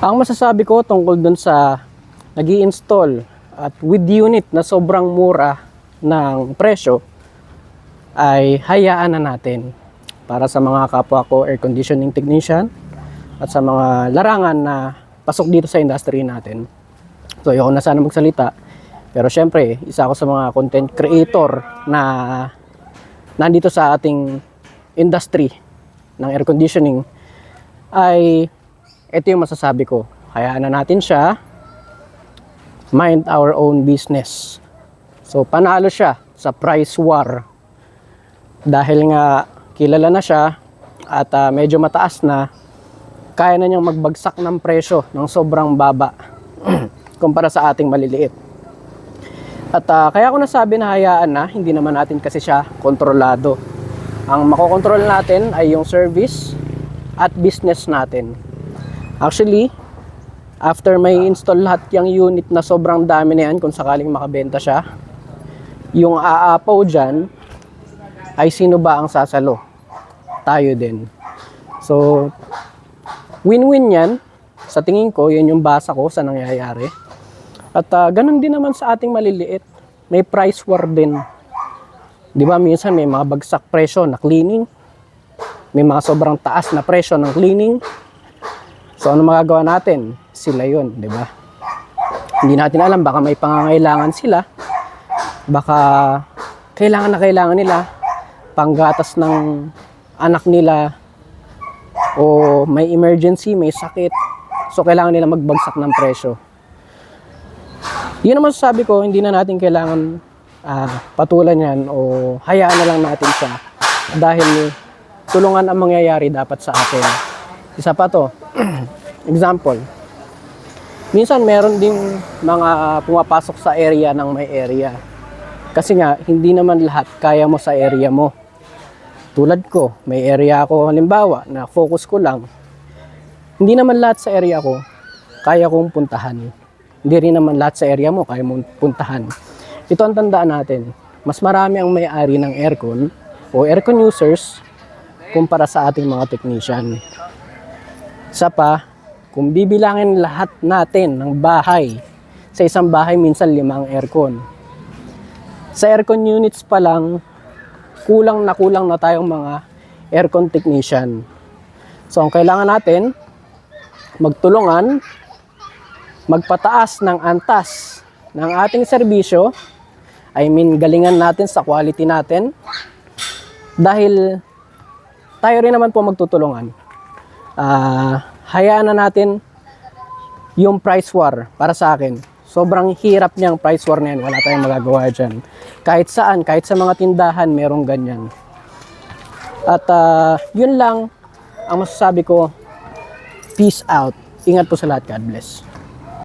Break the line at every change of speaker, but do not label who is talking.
Ang masasabi ko tungkol dun sa nag-i-install at with unit na sobrang mura ng presyo ay hayaan na natin para sa mga kapwa ko air conditioning technician at sa mga larangan na pasok dito sa industry natin. So ayoko na sana magsalita, pero syempre isa ako sa mga content creator na nandito sa ating industry ng air conditioning. Ay ito yung masasabi ko, hayaan na natin siya, mind our own business. So panalo siya sa price war dahil nga kilala na siya at medyo mataas na, kaya na niyang magbagsak ng presyo ng sobrang baba kumpara sa ating maliliit. At kaya ko nasabi na hayaan na, hindi naman natin kasi siya kontrolado. Ang makokontrol natin ay yung service at business natin. Actually, after may install lahat yung unit na sobrang dami na yan, kung sakaling makabenta siya, yung aapaw dyan ay sino ba ang sasalo? Tayo din. So, win-win yan. Sa tingin ko, yun yung basa ko sa nangyayari. At ganun din naman sa ating maliliit. May price war din. Di ba, minsan may mga bagsak presyo na cleaning. May mga sobrang taas na presyo ng cleaning. So ano magagawa natin? Sila yun, di ba? Hindi natin alam, baka may pangangailangan sila. Baka kailangan na kailangan nila panggatas ng anak nila, o may emergency, may sakit. So kailangan nila magbagsak ng presyo. Yun naman sabi ko, hindi na natin kailangan patulan yan o hayaan na lang natin siya dahil tulungan ang mangyayari dapat sa atin. Isa pa to, example, minsan meron ding mga pumapasok sa area ng may area. Kasi nga, hindi naman lahat kaya mo sa area mo. Tulad ko, may area ako halimbawa na focus ko lang. Hindi naman lahat sa area ko kaya kong puntahan. Hindi rin naman lahat sa area mo kaya mong puntahan. Ito ang tandaan natin. Mas marami ang may-ari ng aircon o aircon users kumpara sa ating mga technician. Isa pa, kung bibilangin lahat natin ng bahay, sa isang bahay minsan 5 ang aircon. Sa aircon units pa lang, kulang na tayong mga aircon technician. So ang kailangan natin, magtulungan, magpataas ng antas ng ating serbisyo. I mean, galingan natin sa quality natin. Dahil tayo rin naman po magtutulungan. Hayaan na natin yung price war para sa akin. Sobrang hirap niyang price war na yan. Wala tayong magagawa dyan. Kahit saan, kahit sa mga tindahan, merong ganyan. At yun lang ang masasabi ko. Peace out. Ingat po sa lahat. God bless.